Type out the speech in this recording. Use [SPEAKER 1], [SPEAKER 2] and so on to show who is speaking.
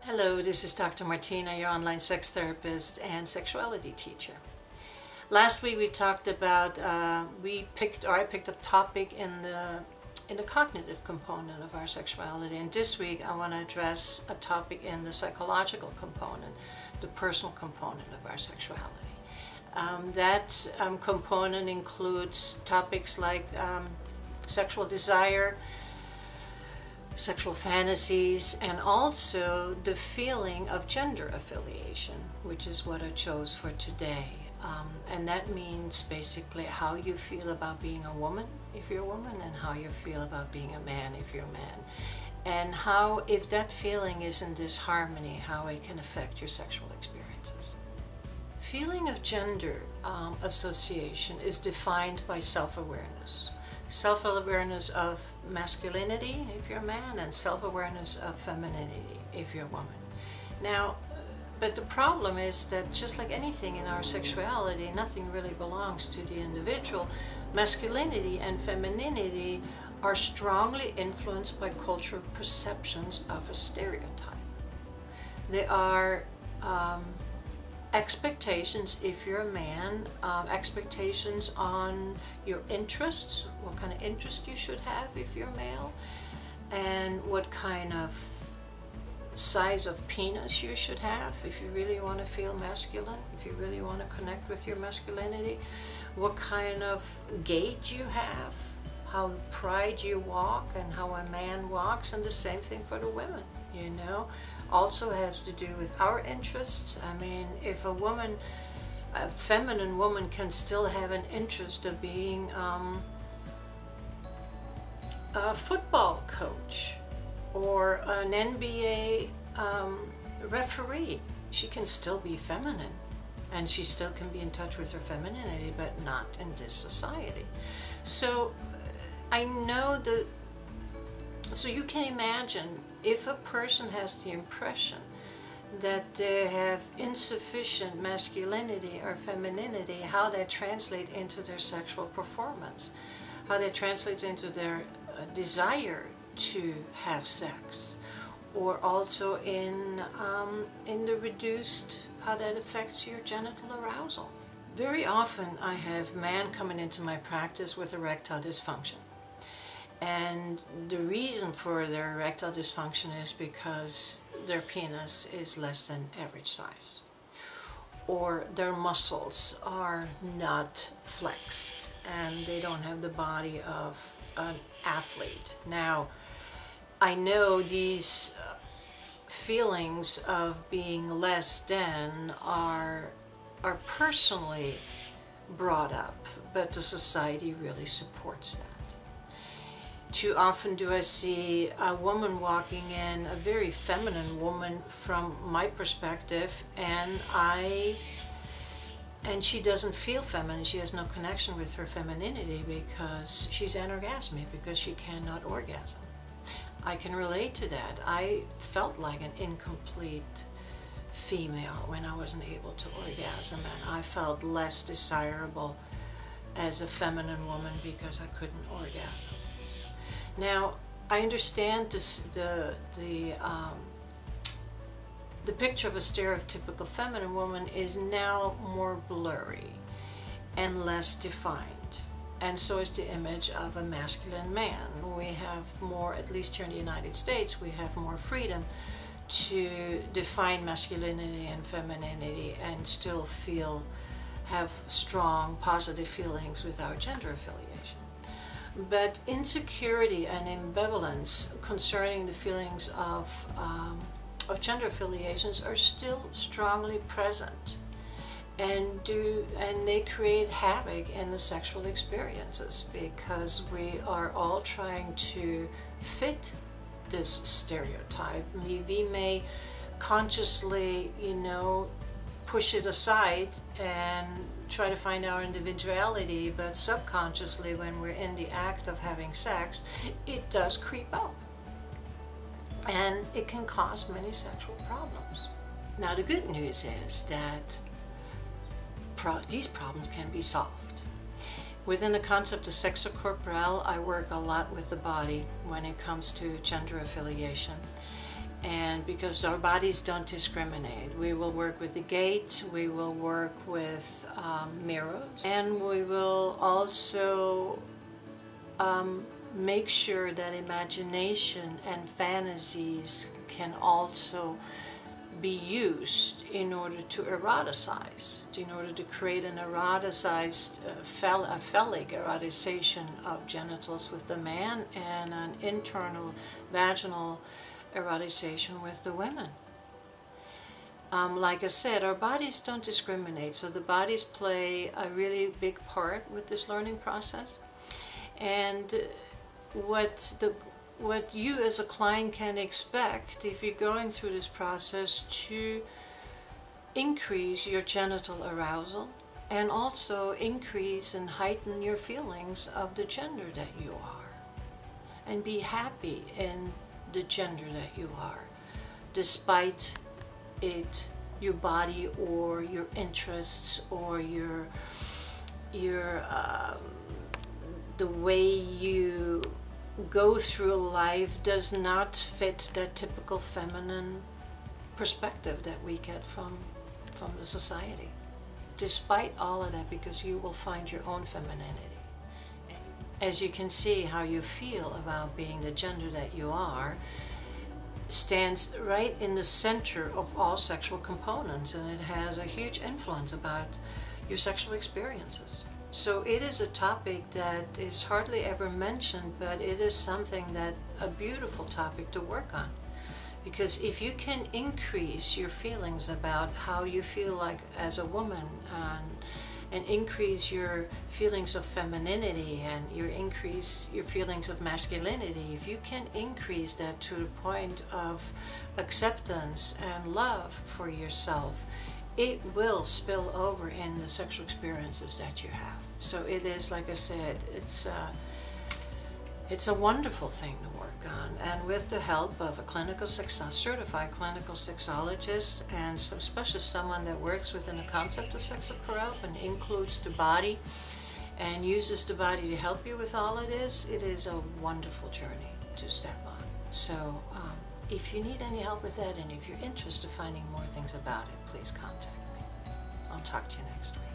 [SPEAKER 1] Hello, this is Dr. Martina, your online sex therapist and sexuality teacher. Last week we talked about, I picked up topic in the cognitive component of our sexuality, and this week I want to address a topic in the psychological component, the personal component of our sexuality. That component includes topics like sexual desire, sexual fantasies, and also the feeling of gender affiliation, which is what I chose for today. And that means basically how you feel about being a woman if you're a woman, and how you feel about being a man if you're a man. And how, if that feeling is in disharmony, how it can affect your sexual experiences. Feeling of gender association is defined by self-awareness. Self-awareness of masculinity if you're a man, and self-awareness of femininity if you're a woman. Now, but the problem is that just like anything in our sexuality, nothing really belongs to the individual. Masculinity and femininity are strongly influenced by cultural perceptions of a stereotype. They are expectations if you're a man, expectations on your interests, what kind of interest you should have if you're male, and what kind of size of penis you should have if you really want to feel masculine, if you really want to connect with your masculinity, what kind of gait you have, how pride you walk and how a man walks, and the same thing for the women, you know. Also has to do with our interests. I mean, if a woman, a feminine woman, can still have an interest of being a football coach or an NBA referee, she can still be feminine, and she still can be in touch with her femininity, but not in this society. So I know that, so you can imagine if a person has the impression that they have insufficient masculinity or femininity, how that translates into their sexual performance, how that translates into their desire to have sex, or also in the reduced, how that affects your genital arousal. Very often I have men coming into my practice with erectile dysfunction. And the reason for their erectile dysfunction is because their penis is less than average size, or their muscles are not flexed and they don't have the body of an athlete. Now, I know these feelings of being less than are personally brought up, but the society really supports that. Too often do I see a woman walking in, a very feminine woman from my perspective, and she doesn't feel feminine. She has no connection with her femininity because she's anorgasmic, because she cannot orgasm. I can relate to that. I felt like an incomplete female when I wasn't able to orgasm, and I felt less desirable as a feminine woman because I couldn't orgasm. Now, I understand this, the picture of a stereotypical feminine woman is now more blurry and less defined, and so is the image of a masculine man. We have more, at least here in the United States, we have more freedom to define masculinity and femininity and still have strong positive feelings with our gender affiliation. But insecurity and ambivalence concerning the feelings of gender affiliations are still strongly present, and they create havoc in the sexual experiences, because we are all trying to fit this stereotype. We may consciously, you know, push it aside and try to find our individuality, but subconsciously, when we're in the act of having sex, it does creep up, and it can cause many sexual problems. Now, the good news is that these problems can be solved. Within the concept of Sexocorporel, I work a lot with the body when it comes to gender affiliation. And because our bodies don't discriminate, we will work with the gait, we will work with mirrors, and we will also make sure that imagination and fantasies can also be used in order to eroticize, in order to create an eroticized, a phallic erotization of genitals with the man and an internal vaginal erotization with the women. Like I said, our bodies don't discriminate, so the bodies play a really big part with this learning process. And what you as a client can expect if you're going through this process to increase your genital arousal and also increase and heighten your feelings of the gender that you are, and be happy in the gender that you are, despite your body or your interests or the way you go through life does not fit that typical feminine perspective that we get from the society. Despite all of that, because you will find your own femininity. As you can see, how you feel about being the gender that you are stands right in the center of all sexual components, and it has a huge influence about your sexual experiences. So it is a topic that is hardly ever mentioned, but it is something that a beautiful topic to work on. Because if you can increase your feelings about how you feel like as a woman, and increase your feelings of femininity and increase your feelings of masculinity, if you can increase that to the point of acceptance and love for yourself, it will spill over in the sexual experiences that you have. So it is, like I said, it's a wonderful thing to work on, and with the help of a certified clinical sexologist, and especially someone that works within the concept of Sexocorporel and includes the body and uses the body to help you with all of this, it is a wonderful journey to step on. So if you need any help with that, and if you're interested in finding more things about it, please contact me. I'll talk to you next week.